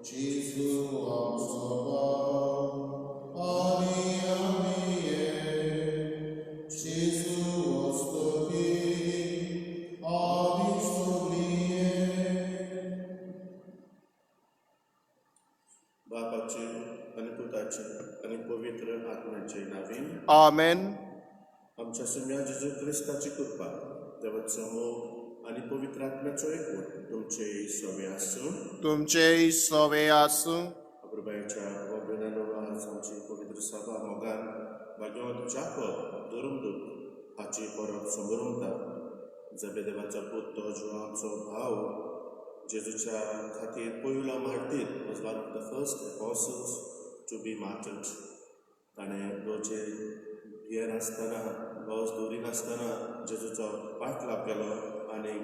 Jesu amsoba, ani amiye. Jesu ostoki, ani sobliye. बापाचे आणि पुताचे आणि पवित्र आत्म्याचे नावे आमेन. आमच्या सुम्या जेजू ख्रिस्ताची कृपा देवाचो मोग आणि पवित्र आत्म्याचो एकवट तुमचे सवे आसूं. तुमचे सवे आसूं. अपुरबायच्या वगणालो आज आमची पवित्र सभा मोगान भाग्यवंत जाकोब दुरुंदूक हाची परब समोरुंता जबेदेवाचा पूत तो जो आमचो भाव जेजूच्या खातीर पयलो मार्टीर was one of the first apostles to be martyred. ताणें दोचे भियेर आसतना लॉस दवरीन आसतना जेजूचो पाटलाव केलो आनी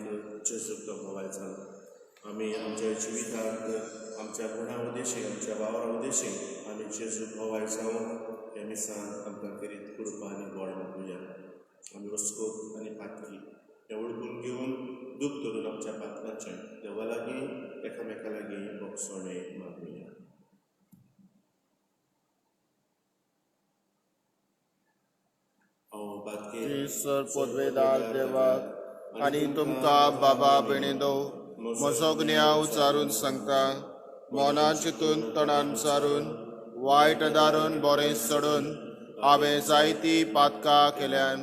जेजूक तो भोवाय जालो. आमी आमच्या जिवितांत आमच्या गुणा उदेशी आमच्या वावरा उदेशी आमी जेजू भोवाय जावन हे मिसान आमकां करीत कृपा आनी गोड मागुया. आमी वस्कोत आनी पातकी हे वळखून घेवन दूख धरून आमच्या पातकांचे देवा लागीं एकामेका लागीं बोगसोणे मागुया. हांव पातके सर पदवेदार देवाक आनी तुमकां बाबा भयणीनो म्हजो गुन्यांव उचारून सांगता. मोनान चिंतून तोंडान चारून वायट दारून बरें सोडून हांवें जायती पातकां केल्यान.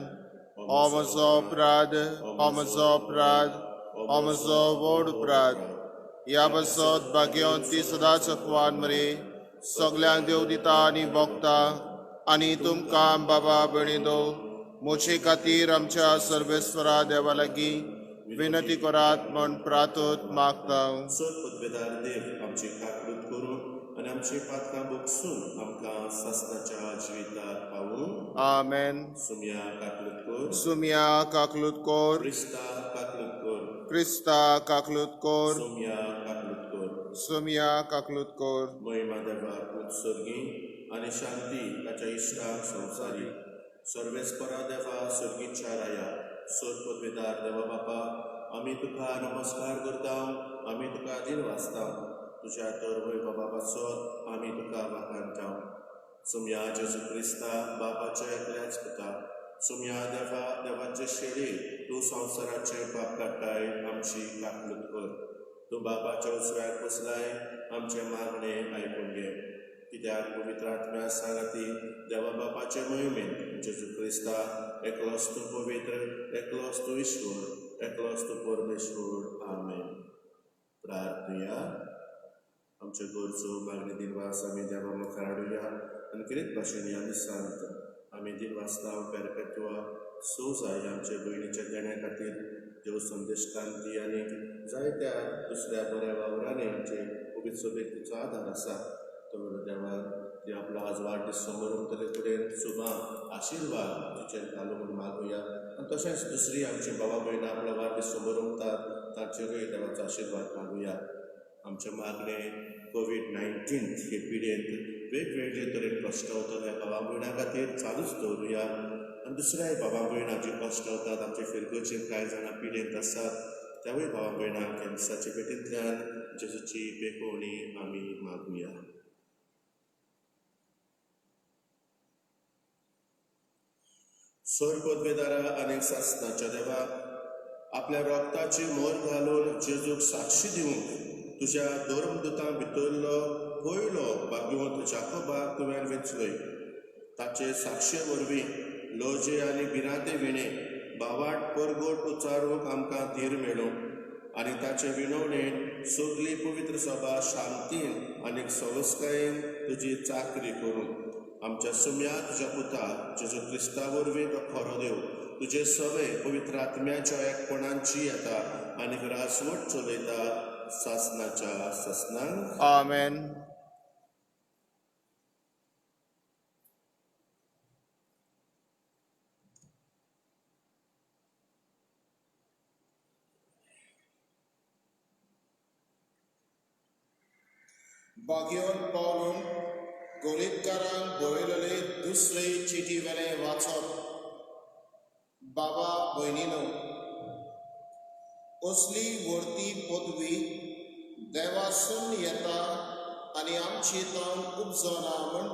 हो म्हजो अपराध, हो म्हजो अपराध, हो म्हजो व्हड अपराध. ह्या बसत भाग्यवंत ती सदांच अखवान मरे सगल्यांक देव दिता आनी भोगता. आनी तुमकां बाबा भयणीनो मोचे खातीर आमच्या सर्वेस्वरा देवा लागीं विनंती करात म्हण प्रार्थोत मागता. सर पदवेदार देव आमची काकूत करून आनी आमची पातकां बोगसून आमकां सासणाच्या जिवितांत पावूं. आमेन. सुम्या काकूत कर. सुम्या काकलूत कोर. क्रिस्ता काकूत कर. Crysta काकलूत core. सुम्या काकूत कर. सुम्या काकलूत कोर. महिमा देवाक उत्सर्गी आनी शांती ताच्या इश्टांक संवसारी. सर्वेस्परा देवा सर्गीच्या राया सर पदवेदार देवा बापा आमी तुका नमस्कार करता. आमी तुका दिन वाचता. तुज्या तर वैभवा बापाचो आमी तुका वाखाणटा. सुम्या जेजू क्रिस्ता बापाच्या एकल्याच पुता सुम्या देवा देवाचे शेळी तूं संवसाराचे पाप काडटाय आमची काकलूत कर. तूं बापाच्या उसऱ्याक बसलाय आमचे मागणे आयकून घे. कित्याक पवित्र आत्म्या सांगाती देवा बापाचे मोहिमेन जेजू क्रिस्ता एकलोच तूं पवित्र, एकलोच तूं ईश्वर, एकलोच तूं परमेश्वर. आमेन. प्रार्थया. आमच्यो गरजो मागणी दिनवास आमी देवा मुखार हाडुया आनी कितें भाशेन ह्या दिसांत आमी दिनवासता पेरपेटुआ सोजाय आमचे भयणीच्या देण्या खातीर देव संदेश कांती आनी जायत्या दुसऱ्या बऱ्या वावरांनी आमचे पवित्र सभेक तुजो आदार आसा. तर देवा ती आपलो आज वाडदीस समोरुंतले कडेन सुमा आशिर्वाद तुजेर घालून म्हूण मागुया. आनी तशेंच दुसरी आमची भावा भयणां आपलो वाडदीस समोरुंतात तांचेरूय देवाचो आशिर्वाद मागुया. आमचे मागणे कोविड-19 हे पिडेंत वेगवेगळे तरेन कश्टावतात ह्या भावा भयणां खातीर चालूच दवरुया. आनी दुसऱ्याय भावा भयणां जी कश्टावतात आमचे फिरगोचेर कांय जाणां पिडेंत आसात त्यावूय भावा भयणांक ह्या दिसाचे भेटेंतल्यान जेजूची बेकोवणी आमी मागुया. सर पदवेदारा आनी सासणाच्या देवा आपल्या रोगताची मोर घालून जेजूक साक्षी दिवंक तुज्या धर्मदुतां भितरलो पयलो भाग्यवंत जाकोबाक तुवें वेंचलय. ताचे साक्षे वरवीं लोजे आनी भिरांते विणे भावाट परगोट उचारूंक आमकां धीर मेळूं आनी ताचे विणवणेन सगली पवित्र सभा शांतीन आनी सवस्कायेन तुजी चाकरी करूं. आमच्या सुम्या तुज्या पुता जेजू क्रिस्ता वरवीं तो खरो देव तुजे सवे पवित्र आत्म्याच्या एकपणांची येता आनी रासवट चलयता सासणाच्या ससनांक. आमेन. भाग्यवंत पावलून गोलितकारांक बरयलेले दुसरे चिटी वेले वाचप. बाबा भयणीनो असली व्हरती पदवी देवासून येता आनी आमची तोंड उपजना म्हण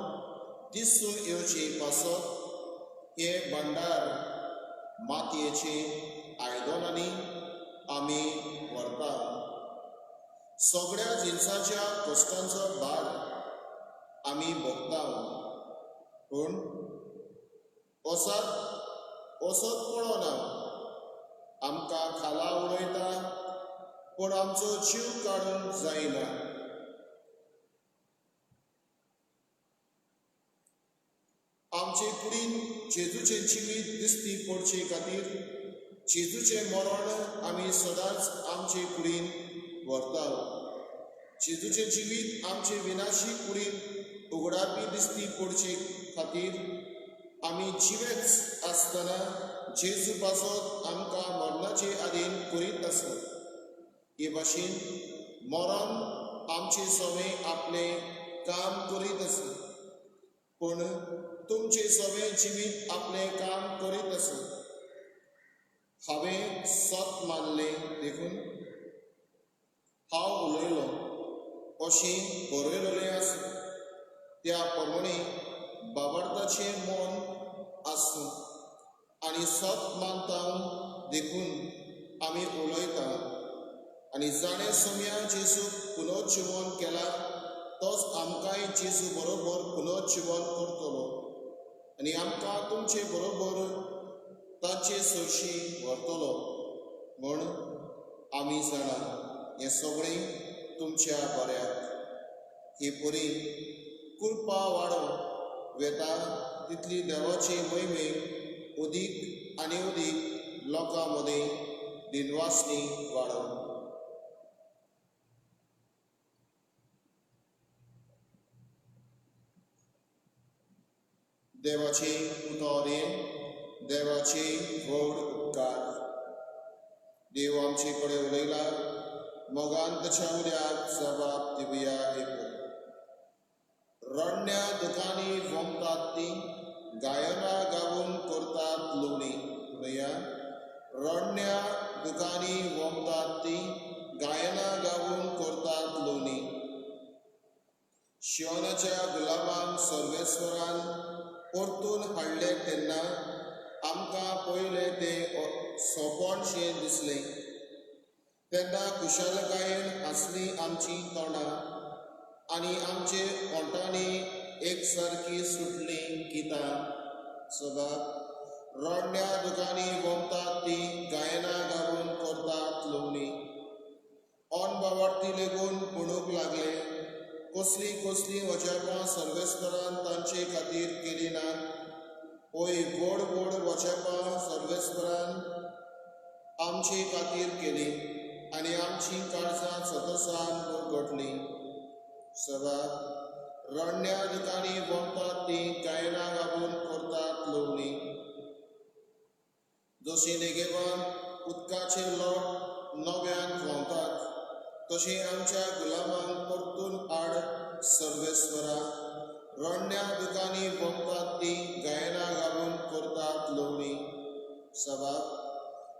दिसून येवचे पासत हे भांडार मातयेचे आयदनांनी आमी व्हरता. सगळ्या जिनसाच्या कश्टांचो भार आमी भोगता. पूण असोच पळोवना. आमकां खाला उडयता पूण आमचो जीव काडूंक जायना. आमचे कुडीन जेजूचें जिवीत दिसती पडचे खातीर जेजूचें मरण आमी सदांच आमचे कुडीन व्हरता. जेजूचें जिवीत आमचे विनाशी कुडीन उगडापी दिसती पडचे खातीर आमी जिवेच आसतना जेजू पासत आमकां मरणाचे आदीन करीत आसा. हे भाशेन मरण आमचे सोबे आपलें काम करीत आसा. पूण तुमचे सोबे जिवीत आपलें काम करीत आसा. हांवें सत मानलें देखून हांव उलयलों अशें बरयलेलें आसा. त्या प्रमाणे बाबार्थाचें मन आसूं आनी सत मानता देखून आमी उलयता. आनी जाणें सोम्या जेजूक पुनर्जीवन केला तोच आमकांय जेजू बरोबर पुनर्जीवन करतलो आनी आमकां तुमचे बरोबर ताचे सरशी व्हरतलो म्हूण आमी जाणा. हें सगळें तुमच्या बऱ्याक. ही बरी कृपा वाडोवं वेता तितली देवाची महिमे उदीक आनी उदीक लोकां मदें दिनवासनी वाडोवं. देवाचे उतोरें देवाचे व्हड उपकार. देव आमचे कडेन उलयला मोगान ताच्या उद्याक जबाब दिवया. हे रडण्या दुखांनी वमतात ती गायनां गावून करतात लुवणी. रडण्या दुखांनी वमतात ती गायनां गावून करतात लुवणी. शियोनाच्या गुलामांक सर्वेस्वरान परतून हाडले तेन्ना आमकां पयलें तें सोंपणशें दिसलें. तेन्ना कुशलकायेन आसली आमची तोंडां आनी आमचे ओंठांनी एकसारकी सुटलीं गितां. रडण्या दुखांनी वमतात ती गायनां गावून करतात लुवणी. ओन बावार्थी लेगून म्हणूंक लागले कसली कसली वचपां सर्वेस्परान तांचे खातीर केली नात. पळय व्हड व्हड वचपां सर्वेस्परान आमचे खातीर केली आनी आमची काळजां सतोसान घडली. रडण्या दुखांनी वमतात ती गायनां गावून करतात लुवणी. जशी नेगेवान उदकाचे लोट नव्यान व्हांवतात तशें आमच्या गुलामांक परतून हाड सर्वेस्वरा. रडण्या दुखांनी वमतात ती गायनां गावून करतात लुवणी.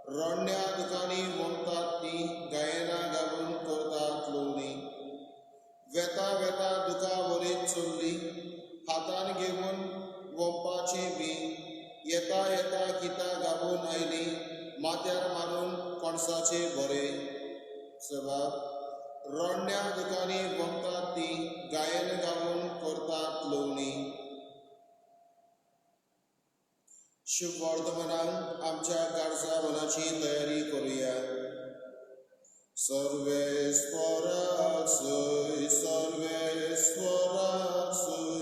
रडण्या दुखांनी वमतात ती गायनां गावून करतात लुवणी. वेता वेता दुखां वरीत चल्ली हातान घेवन वमपाचें बी. येता येता गितां गावून आयली माथ्यार मारून पणसाचे बरें. रडण्या दुखांनी वमतात ती गायन गावून करतात लुवणी. शुभ वर्तमानाक आमच्या काळजा मनाची तयारी करुया. सर्वेस्वराक सोय सर्वेस्वराक सोय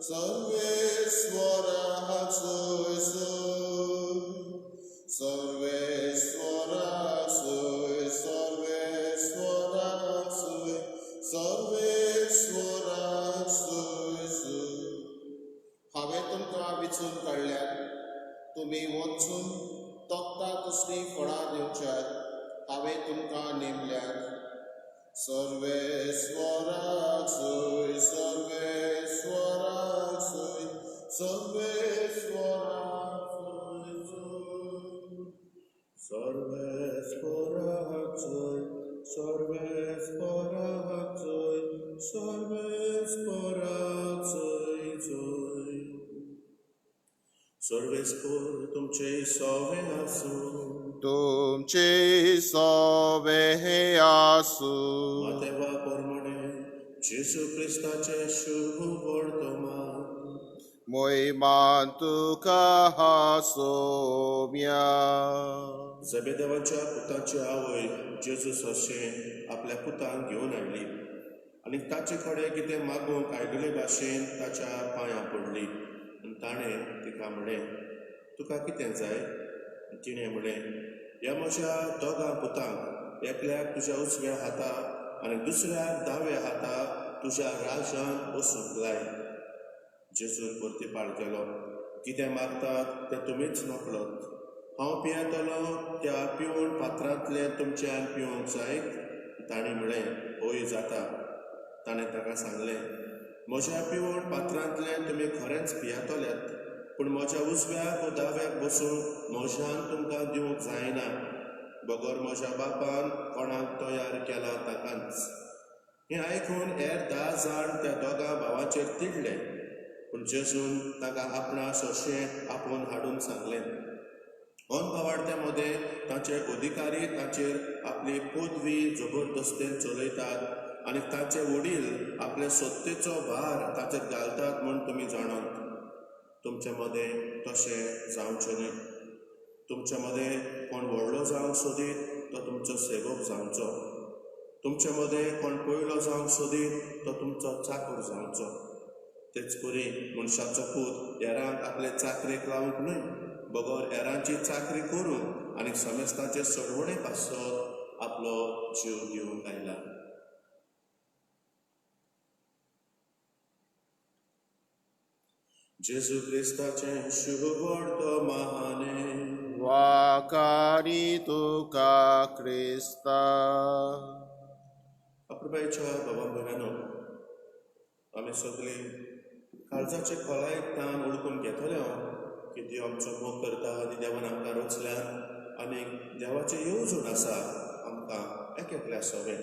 सर्वेस्वराक सोय सोय सर्वेस्वराक सोय सर्वेस्वराक सोय सर्वेस्वराक सोय सोय. हांवें तुमकां विचून काडल्यात तुमी वचून तोखता तसलीं फळां दिवच्यात. हांवें तुमकां नेमल्यात. सर्वेस्वराक सोय सर्वेस्वराक सोय सर्वेस्वराक सोय सोय सर्वेस्वराक सोय सर्वेस्वराक सोय सर्वे सर्वेस्पर तुमचे सवे आसूं तुमचे सवे आसू देवा परमणे जेसू क्रिस्ताचे शुभ वर्तमान मोहिमा तुका सोम्या जबेदेवाच्या पुताची आवय जेजूस अशें आपल्या पुताक घेवन हाडली आनी ताचे कडेन कितें मागूंक आयकले भाशेन ताच्या पांयां पडली आनी ताणें तिका म्हणलें तुका कितें जाय तिणें म्हणलें ह्या म्हज्या दोगां पुतांक एकल्याक तुज्या उजव्या हाताक आनी दुसऱ्याक दाव्या हाताक तुज्या राजान बसूंक लाय जेजून परतीपाळ केलो कितें मागतात तें तुमीच नकळत हांव पियेतलो त्या पिवून पात्रांतलें तुमच्यान पिवूंक जायत ताणें म्हणलें होय जाता ताणें ताका सांगलें म्हज्या पिवून पात्रांतलें तुमी खरेंच पियेतल्यात पूण म्हज्या उजव्याक वा दाव्याक बसून म्हज्यान तुमकां दिवंक जायना बगर म्हज्या बापान कोणाक तयार केला ताकाच हें आयकून हेर 10 जाण त्या दोगां भावांचेर तिडले पूण जेजून ताका आपणास अशें आपोवन हाडून सांगलें ओन भावार्थ्या मदें ताचे अधिकारी ताचेर आपली पदवी जबरदस्तेन चलयतात आनी ताचे वडील आपले सत्तेचो भार ताचेर घालतात म्हूण तुमी जाणात तुमचे मदें तशें जावचें न्हय तुमचे मदें कोण व्हडलो जावंक सोदीत तो तुमचो सेवक जावचो तुमचे मदें कोण पयलो जावंक सोदीत तो तुमचो चाकर जावचो तेच परी मनशाचो पूत हेरांक आपले चाकरेक लावंक न्हय बगर हेरांची चाकरी करून आनी समेस्तांचे सडवणे पासत आपलो जीव दिवंक आयला जेजू क्रिस्ताचे शुभ वर्तमाने वाकारी तुका क्रिस्ता अप्रभूच्या बाबा भयणानो आमी सगळी काळजाचे खोलायेक तान ओळखून घेतले की देव आमचो मोग करता आनी देवान आमकां रचल्यान आनी देवाचें येवजण आसा आमकां एक एकल्या सवें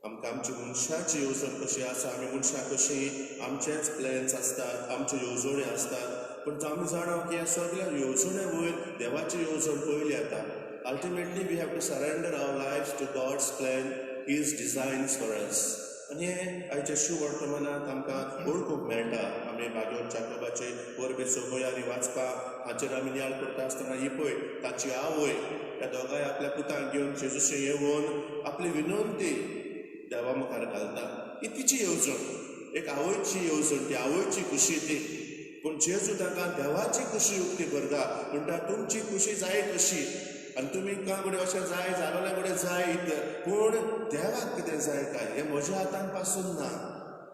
आमकां आमची मनशाची येवजण कशी आसा आमी मनशां कशीं आमचेच प्लॅन्स आसतात आमच्यो येवजणी आसतात पूण आमी जाणा की ह्या सगळ्या येवजणे वयर देवाची येवजण पयली येता ultimately we have to surrender our lifes to God's plan his designs for us आनी हें आयच्या शुभ वर्तमानांत आमकां ओळखूंक मेळटा आमी भागवत जाकोबाचे परबे सोमयारी वाचपाक हाचेर आमी नियाळ करता आसतना ही पळय ताची आवय ह्या दोगांय आपल्या पुतांक घेवन जेजूशे येवन आपली विनंती देवा मुखार घालता ही तिची येवजण एक आवयची येवजण ती आवयची खुशी ती पूण जेजू ताका देवाची खुशी उक्ती करता म्हणटा तुमची खुशी जाय कशी आनी तुमी कांय अशें जाय जालोल्या कडेन जाय पूण देवाक कितें जाय काय हें म्हज्या हातान पासून ना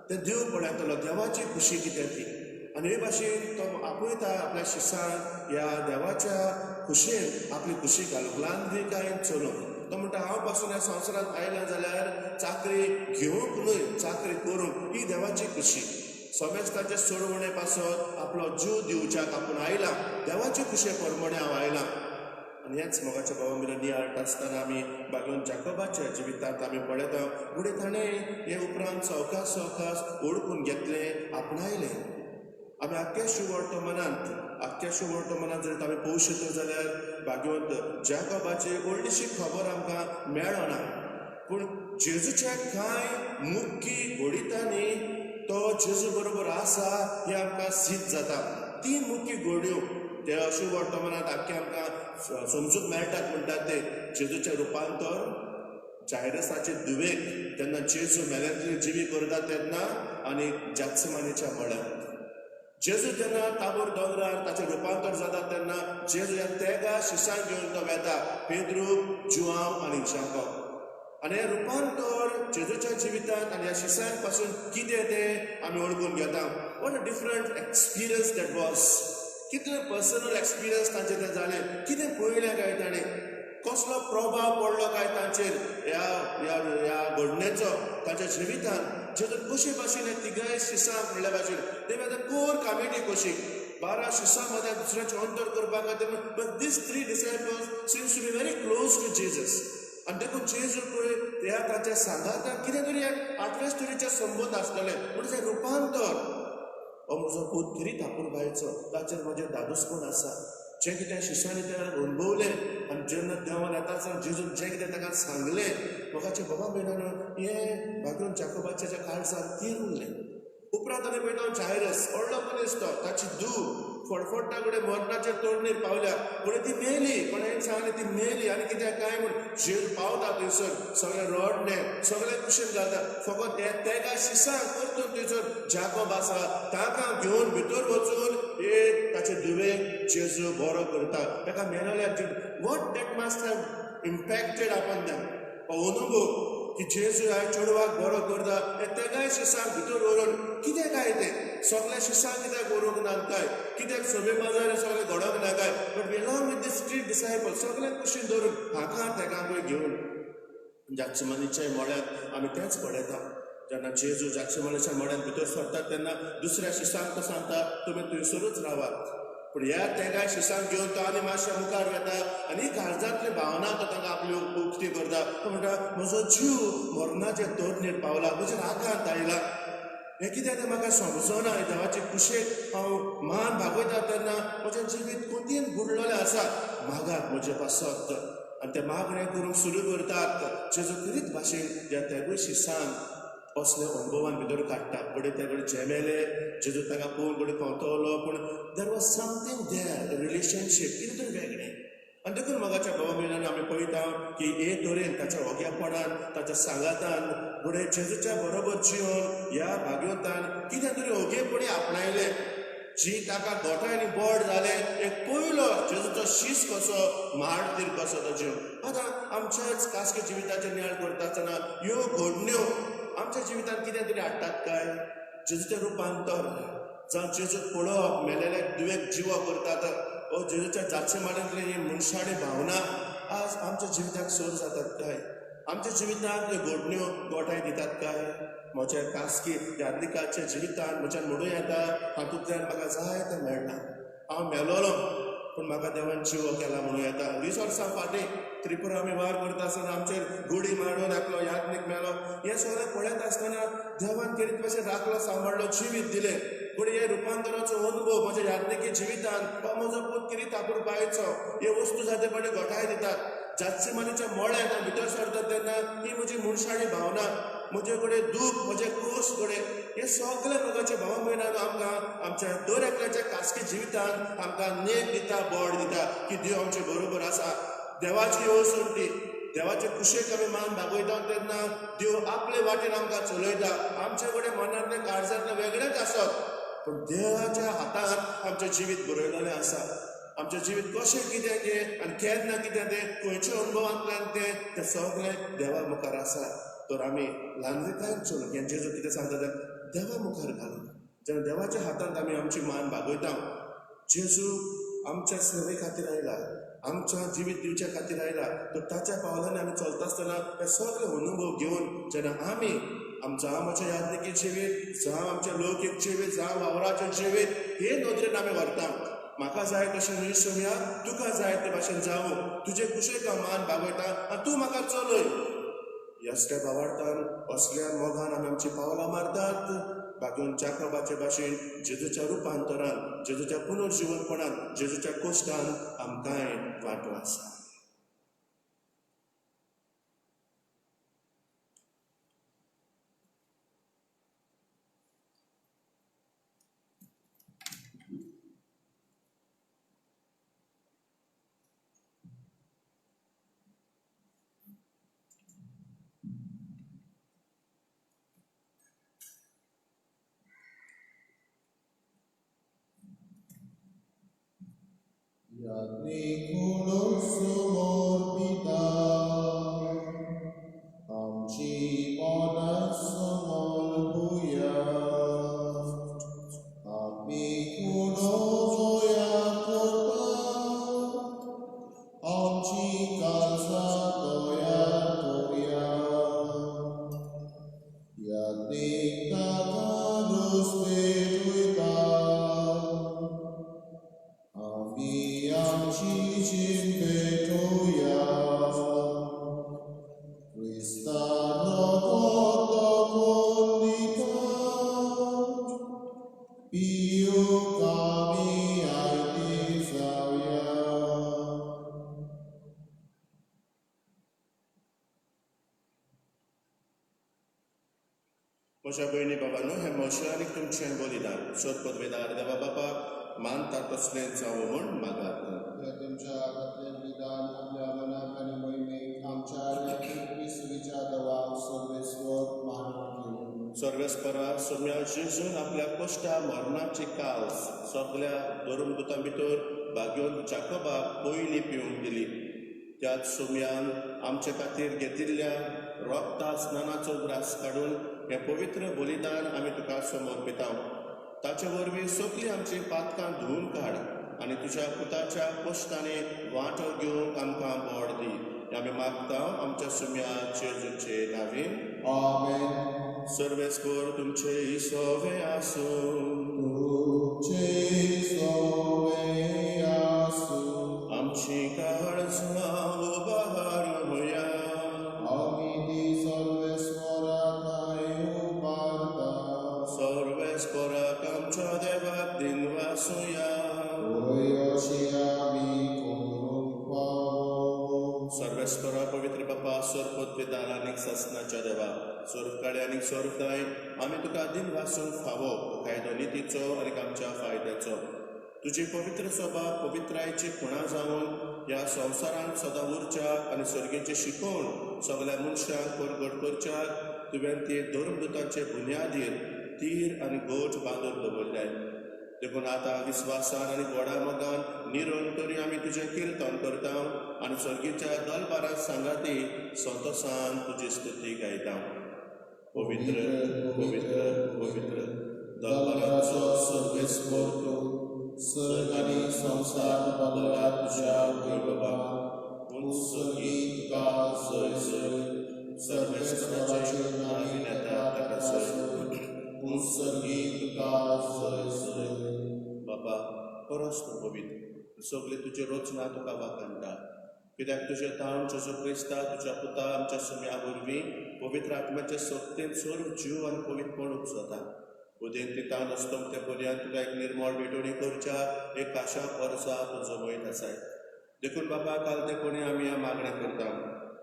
तें देव पळयतलो देवाची खुशी कितें ती आनी हे भाशेन तो आपयता आपल्या शिश्यांक ह्या देवाच्या खुशयेन आपली खुशी घालूंक ल्हान बी काय चलोवंक तो म्हणटा हांव पासून ह्या संवसारांत आयला जाल्यार चाकरी घेवंक न्हय चाकरी करूंक ही देवाची खुशी समेस्ताचे सोडवणे पासत आपलो जीव दिवच्याक आपूण आयला देवाचे खुशे परमणे हांव आयलां आनी हेच मोगाच्या भावा मेरेन नियाळ आसतना आमी भागवत जाकोबाच्या जिवितांत आमी पळयता फुडें ताणें हे उपरांत सवकास ओळखून घेतलें आपणायलें आमी आख्ख्या शुभ वर्तमानांत जर आमी पळोवंक शकता जाल्यार भागवत जाकोबाची व्हडलीशी खबर आमकां मेळना पूण जेजूच्या कांय मुख्य घोडितांनी तो जेजू बरोबर आसा हें आमकां सिद्ध जाता 3 मुख्य घोड्यो ते शुभ वर्तमानांत आख्खे आमकां समजूंक मेळटात म्हणटात ते जेजूचें रुपांतर जायरसाचे दुवेक तेन्ना जेजू मेल्यांतली जिवी करता तेन्ना आनी जात्समानीच्या मळ्यांत जेजू जेन्ना ताबोर दोंगरार ताचें रुपांतर जाता तेन्ना जेजू ह्या तेगा शिश्यांक घेवन तो वेता पेद्रू जुआंव आनी जाकोब आनी हें रुपांतर जेजूच्या जिवितांत आनी ह्या शिश्यांक पासून कितें तें आमी ओळखून घेता what a different experience that was कितें पर्सनल एक्सपिरियन्स तांचें तें जालें कितें पळयलें काय ताणें कसलो प्रभाव पडलो काय तांचेर ह्या घडणेचो तांच्या जिवितांत जेजू कशे भाशेन हे तिगाय शिश्यांक म्हणल्या भाशेन ते मागीर कोर कमिटी कशी 12 शिश्यां मदें दुसऱ्याचें अंतर करपा खातीर but these 3 disciples seems to be very close to Jesus आनी देखून जेजू पळय ह्या ताच्या सांगात कितें तरी आठव्या स्टोरीचे संबंध आसतले पूण तें रुपांतर हो म्हजो पूत खरी तापूर बायचो ताचेर म्हजें दादूसपण आसा जें कितें शिश्यांनी तेणें अणभवलें आनी जेन्ना देवान येता जेजून जें कितें ताका सांगलें म्हाकाचे बाबा भयणानो हें भागून जाकोबाच्या काळजांत तीर उरलें उपरांत आमी पळयता जायरस व्हडलो मनीस तो ताची धूव फडफडटा कडेन मरणाचेर तोडणेर पावल्या पुणें ती मेली कोणें सांगलें ती मेली आनी कित्याक काय म्हूण जेल पावता थंयसर सगळे रडणे सगळे कुशीन घालता फकत तेका शिसांक परतून थंयसर जाकोब आसा ताका घेवन भितर वचून ताचे धुवेक जेजू बरो करता ताका मेलोल्याक what that must have impacted upon them हो अनुभव की जेजू ह्या चेडवाक बरो करता तेकाय शिसांक भितर व्हरून कितें काय तें सगळ्या शिसांक कित्याक व्हरूंक ना काय कित्याक सभे माजार सगळे घडोंक ना काय but belong with these three disciples सगळे कुशीन धरून हाका तेका पळय घेवन जागचेमानीच्या मळ्यांत आमी तेंच पळयता जेन्ना जेजू जागचेमानीच्या मळ्यांत भितर सरतात तेन्ना दुसऱ्या शिसांक तो सांगता तुमी थंयसरूच रावात पूण ह्या तेगाय शिसांक घेवन तो आनी मातशें मुखार वता आनी काळजांतली भावना तो ताका आपली उक्ती करता तो म्हणटा म्हजो जीव मरणाचे तोडणेर पावला म्हज्या रागांत आयला हें कितें तें म्हाका समजना देवाचे कुशेक हांव मान भागयता तेन्ना म्हजें जिवीत कोंतीन बुडलेलें आसा मागात म्हजे पासत आनी तें मागणें करूंक सुरू करतात जेजू खरीच भाशेन ह्या तेगूय शिसांक असले अनुभवान भितर काडटा फुडें ते कडेन जेमेले जेजू ताका पळोवन फुडें पावतलो पूण there was something there relationship कितें तरी वेगळें आनी देखून मोगाच्या भावा भयणांनी आमी पळयता की हे तरेन ताच्या ओग्यापणान ताच्या सांगातान फुडें जेजूच्या बरोबर जिवन ह्या भागवतान कितें तरी ओगेपणी आपणायले जी ताका गोठांनी बोड जाले एक पयलो जेजूचो शीस कसो मारतीर कसो तो जीव आतां आमच्याच खासगी जिविताचेर नियाळ करता आसतना ह्यो घडण्यो आमच्या जिवितांत कितें तरी हाडटात काय जेजूचें रुपांतर जावं जेजू पळोवप मेलेले दुवेक जिवो करतात ओ जेजूच्या जाचे माड्यांतली ही मनशाळी भावना आज आमच्या जिविताक सोर जातात काय आमच्या जिवितांत घडण्यो गोठाय दितात काय म्हज्या खासगी यात्रिकाच्या जिवितांत म्हज्यान म्हणूं येता हातूंतल्यान म्हाका जाय तें मेळटा हांव मेलोलो पूण म्हाका देवान जिवो केला म्हणूं येता 20 वर्सां फाटीं त्रिपुरा आमी वार करता आसतना आमचेर गुडी मारून एकलो यात्रीक मेलो हें सगळें पळयत आसतना देवान कितें भशेन राखलो सांबाळलो जिवीत दिलें पूण हे रुपांतराचो अनुभव म्हज्या यात्रिकी जिवितांत हो म्हजो पूत कितें तापूर बायचो हे वस्तू जाते पडे घोटाय दितात जातसेमानीच्या मोळ्यान भितर सरता तेन्ना ही म्हजी मनशाळी भावना म्हजे कडेन दूख म्हजे क्रोश कडेन हे सगळे मोगाचे भावा भयणांनो आमकां आमच्या दर एकल्याच्या खासगी जिवितांत आमकां नेट दिता बोड दिता की देव आमचे बरोबर आसा देवाची येवसंती देवाचे कुशेक आमी मान भागयता तेन्ना देव आपले वाटेन आमकां चलयता आमचे कडेन मनांतले काळजांतले वेगळेच आसत पूण देवाच्या हातांत आमचें जिवीत बरयलेलें आसा आमचें जिवीत कशें कितें तें आनी केन्ना कितें तें खंयच्या अनुभवांतल्यान तें सगळें देवा मुखार आसा तर आमी ल्हानविकायेन चलून हें जेजू कितें सांगता तें देवा मुखार घालून जेन्ना देवाच्या हातांत आमी आमची मान भागयता जेजू आमच्या सेवे खातीर आयला आमच्या जिवीत दिवच्या खातीर आयला तर ताच्या पावलांनी आमी चलता आसतना हे सगळे अनुभव घेवन जेन्ना आमी जावं आमच्या यात्रिकी जिवीत जावं आमच्या लौकीक जिवीत जावं वावराचें जिवीत हे नदरेन आमी व्हरता म्हाका जाय तशें न्ही सोम्या तुका जाय ते भाशेन जावं तुजे कुशेक हांव मान भागयता आनी तूं म्हाका चलय ह्या स्टेप आवडटान असल्या मोगान आमी आमची पावलां मारतात बाकीन जाकोबाचे भाशेन जेजूच्या रुपांतरान जेजूच्या पुनर्जीवनपणान जेजूच्या कोश्टान आमकांय वांटो आसा Amci Pio kami aiti savya. म्हज्या भयणी बाबांनो, हे मोशे आनी तुमचें बलिदान सोद पदवेदार देवा बापाक मानता तसलें जावं म्हूण मागात. या तुमच्या हातातलें विधान आपल्या मनाक आनी मोहिमेक आमच्या या पृथ्वी सुविच्या देवाक सर्वेस्वर मानून घेऊन. सर्वेस्परा सोम्या जेजून आपल्या कश्टा मरणाची कास सगळ्या धर्मदुतां भितर भाग्योन जाकोबाक पयलीं पिवंक दिली. त्याच सोम्यान आमचे खातीर घेतिल्ल्या रोगता स्नानाचो ग्रास काडून हें पवित्र बलिदान आमी तुका समर्पिता. ताचे वरवीं सगळीं आमची पातकां धुवन काड आनी तुज्या पुताच्या कश्टांनी वांटो घेवंक आमकां बोड दी. आमी मागता आमच्या सोम्या जेजूचे नांवेन. आमेन. सर्वेस्पर तुमचे इसोवे आसूं. तुमचे सोवे आसूं. आमची काळजां उबारूया. आमी ती सर्वेस्वराक उबारता. सर्वेस्पराक आमच्या देवाक दिनवासुया. होय अशी आमी करूंक पावो. सर्वेस्परा पवित्र बापा सोरपत पिदार आनीक ससनाच्या देवा सोरकाळे आनीक सोरताय आमी तुका दिन वासूंक फावो कायदो नितीचो आनीक आमच्या फायद्याचो. तुजी पवित्र सभा पवित्रायची खुणा जावन ह्या संवसारांत सदां उरच्याक आनी सर्गेचें शिकोवण सगळ्या मनशांक परगट करच्याक तुवें ती धर्मदुतांचे बुन्यादीर तीर आनी गोठ बांदून दवरल्याय. देखून आतां विस्वासान आनी गोडा मोगान निरंतरी आमी तुजें किर्तन करता आनी सर्गेच्या दलबारां सांगाती संतोशान तुजी स्तुती गायता. पवित्र पवित्र पवित्र दलबाराचो सर्वेस्पर तूं. सर्ग आनी संसार बदला तुज्या वैभवान. सर्गी तुका सय सय. सर्वेस्पराचे नांव येता ताका सय. सर्गी तुका सय सय. बाबा परस तूं पवित्र सगळीं तुजी रचना तुका वाखाणटा. कित्याक तुजे तावन जेजू क्रिस्ता तुज्या पुता आमच्या सुम्या वरवीं पवित्र आत्म्याचे सत्तेन सर्व जीव आनी पवित्रपण उपजता. उदेन तितान आसतना ते पर्यंत तुका एक निर्मळ भेटोवणी करच्या एक आशा वर्सां तुजो वैत आसाय. देखून बाबा काल तेपणी आमी ह्या मागण्या करता.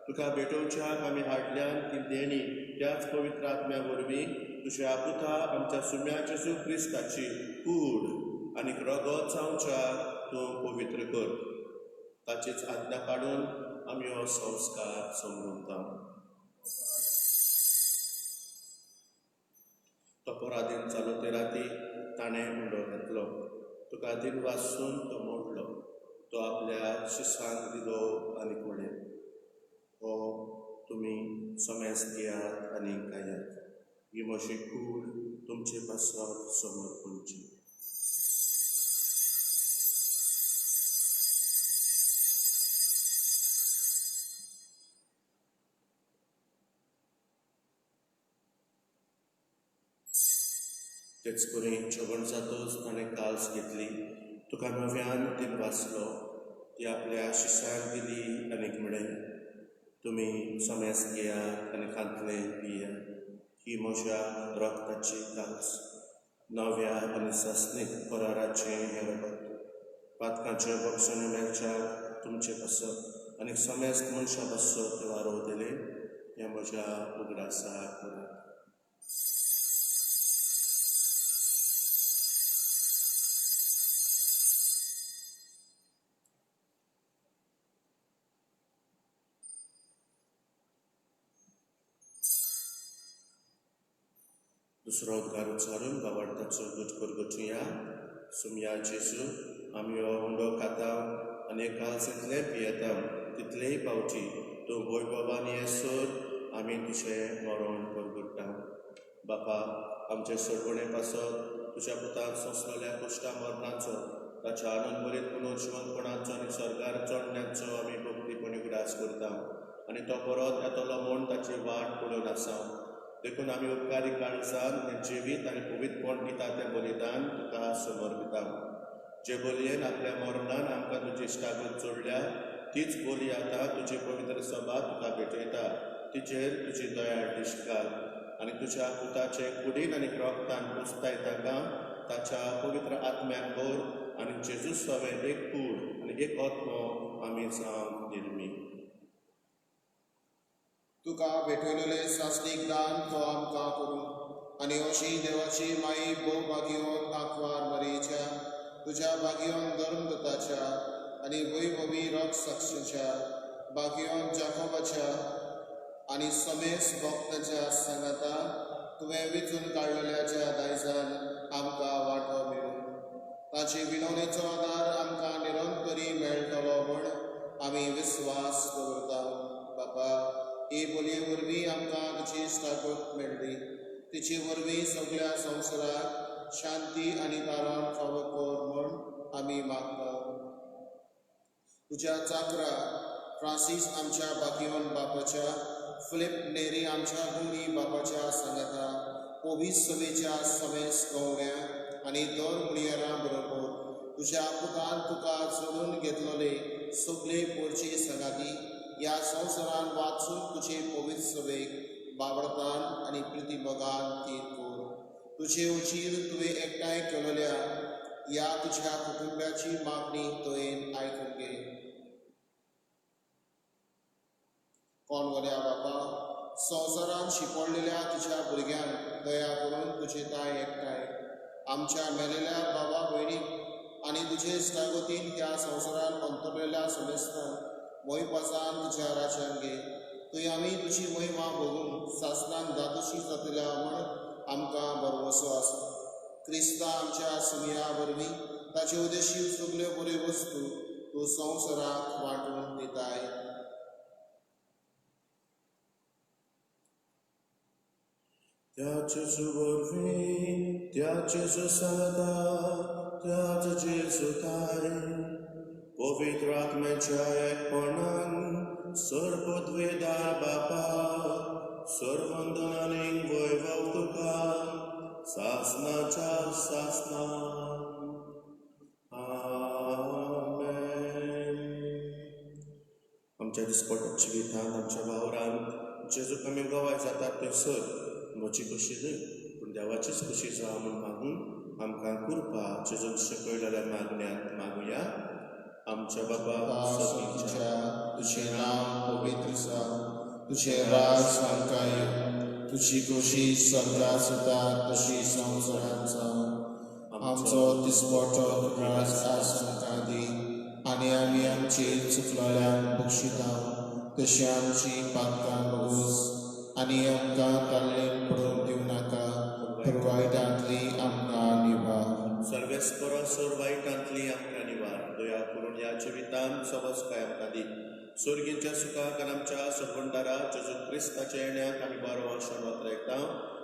तुका भेटोवच्याक आमी हाडल्यान ती देणी त्याच पवित्र आत्म्या वरवीं तुज्या पुता आमच्या सुम्या जेजू क्रिस्ताची कूड आनीक रगत जावच्याक तूं पवित्र कर. ताचीच आज्ञा काडून आमी हो संस्कार समजता. तो पराधीन चालू ते राती ताणें उंडो घेतलो. तुका दिन वाचून तो मोडलो. तो आपल्या शिसांक दिलो आनी कोणें. हो तुमी समेस घेयात आनी खायात. ही म्हजी कूड तुमचे पासत समर्पणची. तेच करून जेवण जातच ताणें काल्स घेतली. तुका नव्यान दिन वाचलो. ती आपल्या शिसांक दिली आनीक म्हळें, तुमी समेस घेयात आनी खातलें पियात. ही म्हज्या रगताची कास. नव्या आनी सस्नीक कराराचें हें रगत. पातकांचे भक्षण मेलच्याक तुमचे पासत आनी समेस्त मनशां पासत ते वारोवतले. हें म्हज्या उगडासाक करात. दुसरो उद्गार उच्चारून बाबार्थाचो दूध करगोचुया. सुम्या जेजू आमी हो उंडो खाता आनी काल्स इतलें पियेता तितलेय पावटी तूं वैभवान येसर आमी तुजें मरण करगोडटा. बापा आमचे सोडवणे पासत तुज्या पुतान सोंसलेल्या कश्टा मरणाचो ताच्या आनंद भरीत पुनर्जीवनपणाचो आनी सरकार चडण्याचो आमी भक्तीपणी उगडास करता. आनी तो परत येतलो म्हूण ताची वाट पळोवन आसा. देखून आमी उपकारी काळजान हें जिवीत आनी पवित्रपण दिता तें बलिदान तुका समर्पिता. जे बलयेन आपल्या मरणान आमकां तुजी इश्टागत जोडल्या तीच बोली आतां तुजी पवित्र सभा तुका भेटयता. तिचेर तुजी दयाळ दिश्ट घाल. आनी तुज्या पुताचे कुडीन आनी रोगतान पुजताय ताका ताच्या पवित्र आत्म्याक भर आनी जेजूस हांवें एक कूड आनी एक आत्मो आमी जावन निर्मी तुका भेटवलेले सासणीक दान तो आमकां करून आनी अशी देवाची माई भोव भाग्योन आंकवार मरेच्या तुज्या भाग्योन धर्मदताच्या आनी वैभवी रॉक साक्षीच्या भाग्योन जाकोबाच्या आनी समेस भक्ताच्या सांगाता तुवें वेचून काडलेल्याच्या दायजान आमकां वांटो मेळून ताचे विनवणेचो आदार आमकां निरंतरी मेळटलो म्हण आमी विस्वास दवरता बापा हे बोलये वरवीं आमकां तुजी इश्टागत मेळ्ळी तिचे वरवीं सगळ्या संवसाराक शांती आनी तारण फावो कर म्हण आमी मागता तुज्या चाकरा फ्रांसीस आमच्या बाकियोन बापाच्या फिलिप नेरी आमच्या गुणी बापाच्या सांगाता पोवीस सभेच्या समेस गवऱ्या आनी दर मुणयारां बरोबर तुज्या पुतान तुका जोडून घेतलोले सगळे पोरचे संगाती ह्या संवसारान वाचून तुजे पवित्र सभेक बाबडतान आनी प्रितीमोगान तीर कर तुजे उचीर तुवें एकठांय केलेल्या ह्या तुज्या कुटुंबाची मागणी तुवें आयकून घे कोणवल्या बापा संवसारान शिकवलेल्या तुज्या भुरग्यांक दया करून तुजे ताय एकठांय आमच्या मेलेल्या बाबा भयणीक आनी तुजे इश्टागतीन ह्या संवसारान अंतरलेल्या समेस्तान मोहीपासान तुज्या राज्यान घे थंय आमी तुजी महिमा भोगून सासणान दादोशी जातल्या म्हण आमकां भरवसो आसा क्रिस्ता आमच्या सुमया वरवीं ताचे उदेशी सगल्यो बऱ्यो वस्तू तूं संवसाराक वांटून दिताय त्याचे वरवीं त्याचे सांगता त्याचे जेजू ताय पवित्र आत्म्याच्या एकपणान सर्वद्वेदार बापा सर्वंदन आनी वैभव तुका सासनाच्या सासना आमच्या दिसपट जिवितांत आमच्या वावरांत जेजूक आमी गवाय जातात थंयसर म्हजी खुशी न्हय पूण देवाचीच खुशी जावं म्हूण मागून आमकां कृपा जेजून शिकयलेल्या मागण्यांत मागुया आमच्या बाबा तुझे नाव पवित्र जावं तुझे राज सांगताय तुझी खुशी सगळ्या सुद्धा तशी संवसारांत जावं आमचो दिसपटो तुका आज आमकां दी आनी आमी आमची चुकलोल्यांक बक्षिता तशी आमची पातकां बगूस आनी आमकां ताल्लेन पडूंक दिवं नाका तर वायटांतली आमकां निवार सर्वेस्परासोर वायटांतली आमकां निवार दया करून ह्या जिवितांत सबस काय आमकां दी सुर्गीच्या सुखाक आनी आमच्या सगुंडारा जेजू क्रिस्ताच्या येण्याक आमी बरो आशिर्वाद लायता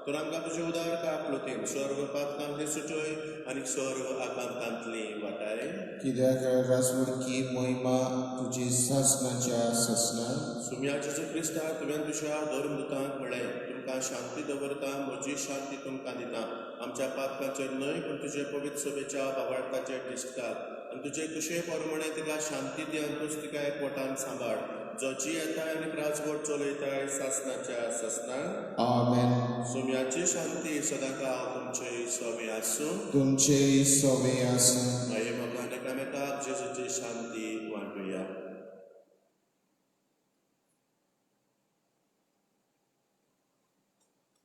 तर आमकां तुजे उदार कापलुतीन सर्व पातकांतली सुटय आनी सर्व आकांतांतली वाटाय कित्याक राजवडकी मोहिमा तुजी सासणाच्या ससना सुम्या जेजू क्रिस्ता तुवें तुज्या धर्मदूतांक म्हळें तुमकां शांती दवरता म्हजी शांती तुमकां दिता आमच्या पातकाचेर न्हय पूण तुजे पवित्र सभेच्या बाबाळकाचेर दिसतात आनी तुजे कुशे प्रमाणे तिका शांती दियान तूं तिका एकवटान सांबाळ जो जी येताय आनी राजवट चलयताय सासणाच्या ससनान आमेन सुम्याची शांती सदांकाळ तुमचे सवे आसूं तुमचे सवे आसूं माये मोगान एकामेकाक जेजूची शांती वांटुया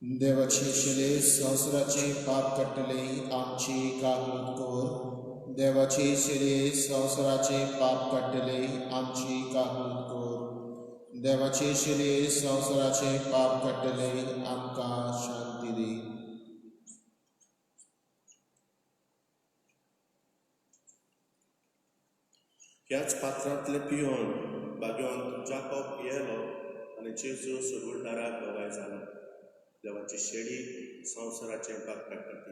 देवाची शिले संवसाराचे पाप काडटले आमची काकूट कर देवाची शिले संवसाराचे पाप काडटले आमची काकूट कर देवाची शिले संवसाराचे पाप काडटले आमकां शांती दी ह्याच पात्रांतले पियोन बागेवन जाकोब पियेलो आनी जेजू सुगुरदाराक गवाय जालो देवाची शेळी संवसाराचें पाप काडटा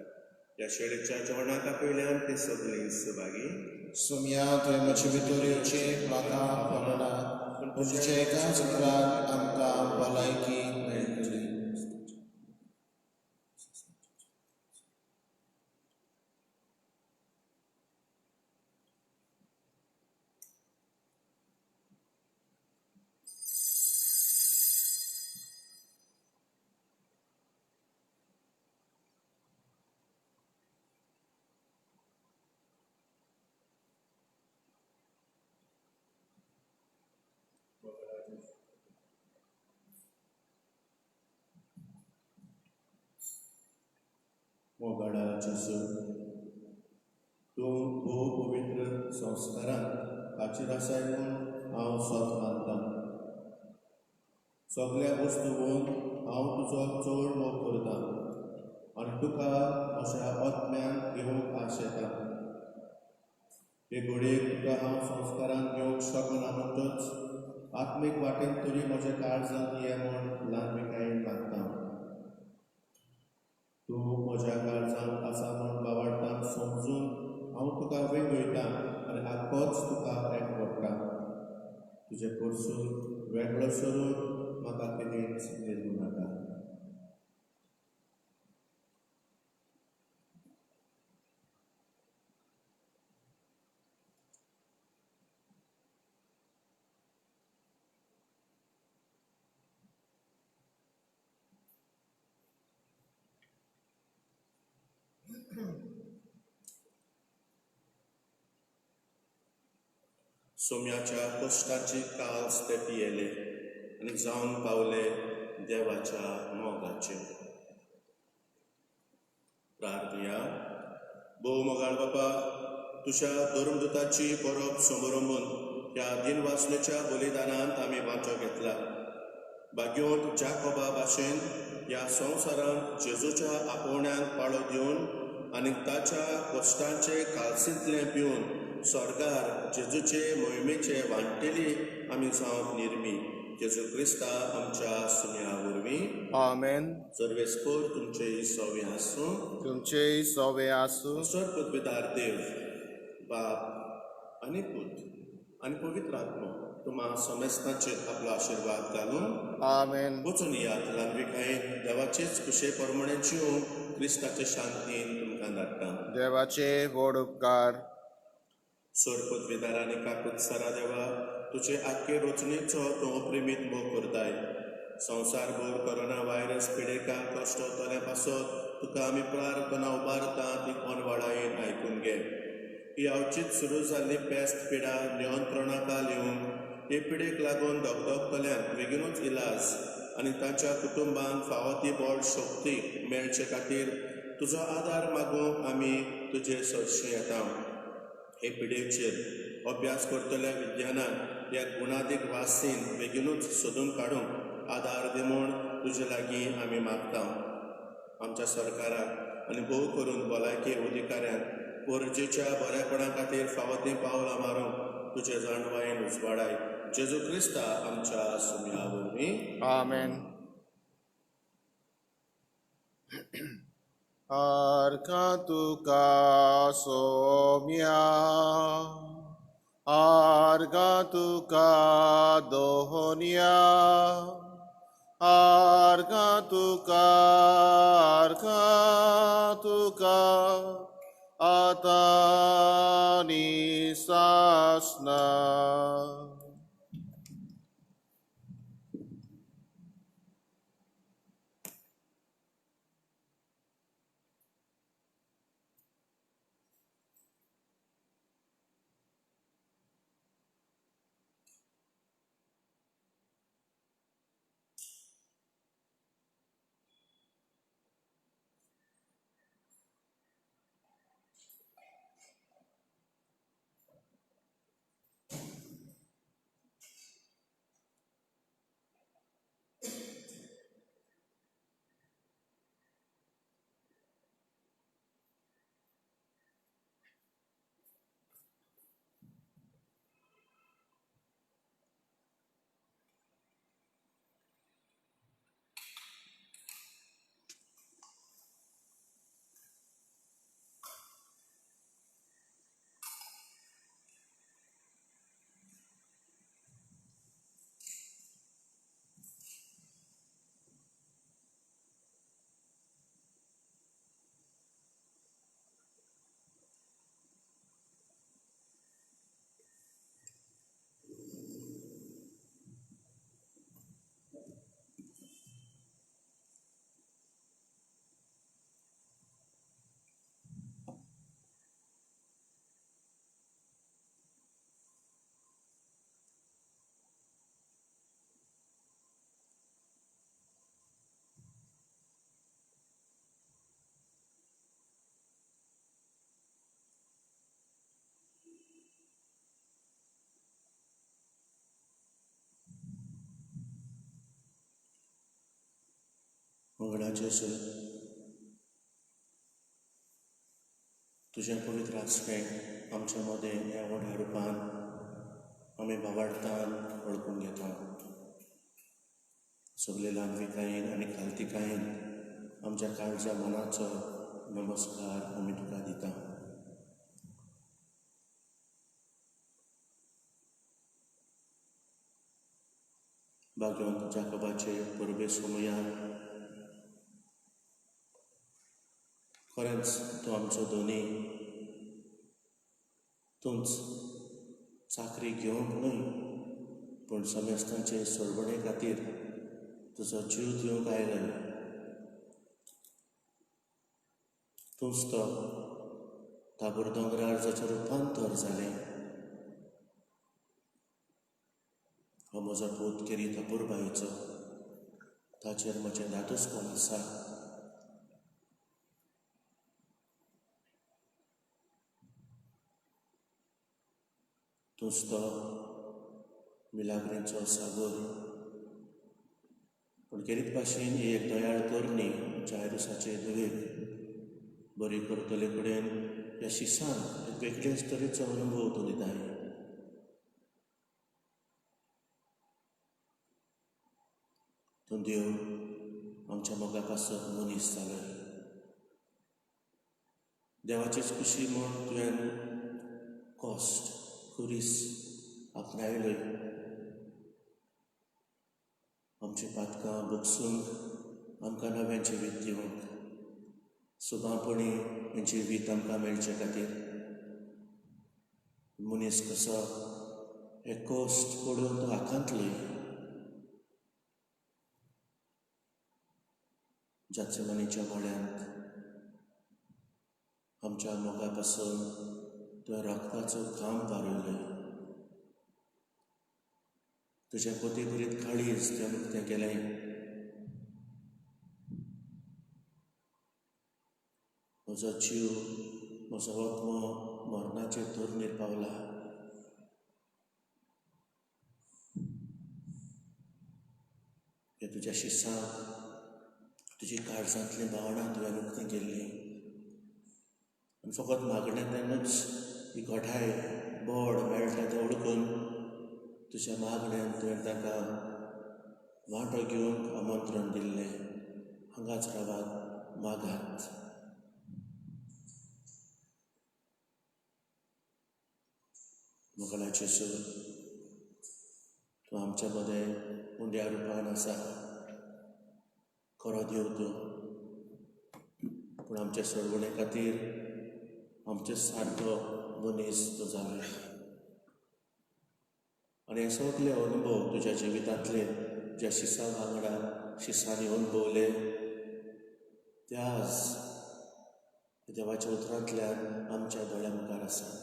ह्या शेळीच्या जेवणाका पयल्यान ते सगळीं सहभागी सुम्या तुवें म्हजे भितर येवचें म्हाका आवडना पूण तुज्या एकाच उतरान आमकां भलायकी मेळटली मोगाडा जेसू तूं भोव पवित्र संस्कारान हाचेर आसाय म्हूण हांव स्वत मानतां. सगळ्या वस्तूंक हांव तुजो चड मोग करतां आनी तुका म्हज्या आत्म्यान घेवंक आशेतां. हे घडयेक तुका हांव संस्कारान घेवंक शकना म्हणटच आत्मीक वाटेन तरी म्हज्या काळजांत ये म्हूण ल्हानविकायेन मागतां. तूं म्हज्या काळजांत आसा म्हूण बावाडटान समजून हांव तुका वेगळयतां आनी आख्खोच तुका एकवटतां. तुजे कडसून वेगळो सरून म्हाका केन्नाच निर्मू नाका. सोम्याच्या कश्टाची काल्स ते पियेले आनी जावन पावले देवाच्या मोगाचे. प्रार्थया. भोव मोगाळ बापा, तुज्या धर्मदुताची परब समारंभून ह्या दिनवासनेच्या बलिदानांत आमी वांटो घेतला. भाग्योत जाकोबा भाशेन ह्या संवसारांत जेजूच्या आपोवण्यांक पाळो दिवन आनी ताच्या कश्टांचे काल्सींतले पिवन स्वर्गार जेजूचे मोहिमेचे वांटेली आमी जावंक निर्मी. जेजू क्रिस्ता आमच्या सुम्या वरवीं. आमेन. सर्वेस्पर तुमचे सोवे आसूं. तुमचे सोवे आसूं. सर्वपदवेदार देव बाप आनी पूत आनी पवित्र आत्मा तुम्हा समेस्तांचेर आपलो आशिर्वाद घालून आमेन. वचून यात ल्हानविकायेन देवाचेच कुशे प्रमाणे जिवंक क्रिस्ताचे शांतीन तुमकां धाडटा. देवाचे व्हड उपकार. सर्वपदवेदार आनी काकुत्सरा देवा, तुजे आख्खे रचनेचो तूं अप्रिमीत मोग करताय. संवसारभर कोरोना व्हायरस पिडेकार कश्ट तोले पासत तुका आमी प्रार्थना उबारता ती कोणवाडायेन आयकून घे. ही अवचीत सुरू जाल्ली पेस्त पिडा नियंत्रणाखाल येवंक हे पिडेक लागून दोगदोगतल्यांक बेगीनूच इलाज आनी तांच्या कुटुंबांक फावो ती बळ शक्ती मेळचे खातीर तुजो आदार मागूंक आमी तुजे सरशी येता. हे पिडेचेर अभ्यास करतल्या विद्यानान ह्या गुणादीक वासीन बेगीनूच सोदून काडूंक आदार दी म्हूण तुजे लागीं आमी मागता. आमच्या सरकाराक आनी भोव करून भलायकी अधिकाऱ्यांक गरजेच्या बरेपणा खातीर फावो ती पावलां मारूंक तुजे जाणवायेन उजवाडाय. जेजू क्रिस्ता आमच्या सुम्या वरवीं. आमेन. Arca tuca somia, arca tuca dohonia, arca tuca atani sasna. मंगळाचे सर तुझें पवित्र आसपें आमच्या मदें ह्या व्हड्या रुपान आमी भावार्थान वळखून घेता. सगळे ल्हानविकायेन आनी खालतिकायेन आमच्या काळजा मनाचो नमस्कार आमी तुका दिता. भाग्यवंत जाकोबाचे परबे सोमयान खरेंच तो आमचो धनी, तूंच चाकरी घेवंक न्हय पूण समेस्तांचे सोडवणे खातीर तुजो जीव दिवंक आयला. तूंच तो ताबोर दोंगरार जाचें रुपांतर जालें. हो म्हजो पूत केरी तापूरबाईचो, ताचेर म्हजें दादूच कोण आसा. तूंच तो मिलाग्रींचो सागर, पूण केरीत भाशेन ही एक दयाळ करणी जायरुसाचे धुवेक बरी करतले कडेन ह्या शिसान एक वेगळेच तरेचो अनुभव तूं दिताय. तूं देव आमच्या मोगा पासत मनीस जालो. देवाचीच खुशी म्हूण तुवें कॉस्ट खुरीस आपणायलोय. आमची पातकां भोगसूंक आमकां नवें जिवीत दिवंक, सुबापणी हें जिवीत आमकां मेळचे खातीर मनीस कसो हे कॉस्ट पडून तो आकांतलोय. जाचेमानीच्या मोड्यांत आमच्या मोगा पासून तुवें रक्ताचो घाम वारयलोय. तुज्या पोती बरीत काळीज तुवें उक्तें केलें. म्हजो जीव, म्हजो आत्मो मरणाचेर धोरणेर पावला. हे तुज्या शिसांक तुजी काळजांतलीं भावनां तुवें उक्तीं केल्लीं. आनी फकत मागणें तेन्नाच ही घोटाय बोड मेळटा तें ओळखून तुज्या मागण्यांत तुवें ताका वांटो घेवंक आमंत्रण दिल्लें. हांगाच रावात, मागात. मोगलाचे सर तूं आमच्या मदें उंड्या रुपान आसा. खरो देव तूं, पूण आमचे सोडवणे खातीर आमचे सारको मनीस तूं जालो. आनी हे सगळे अनुभव तुज्या जिवितांतले ज्या शिसा वांगडा शिसांनी अनुभवले ते आज देवाच्या उतरांतल्यान आमच्या दोळ्या मुखार आसात.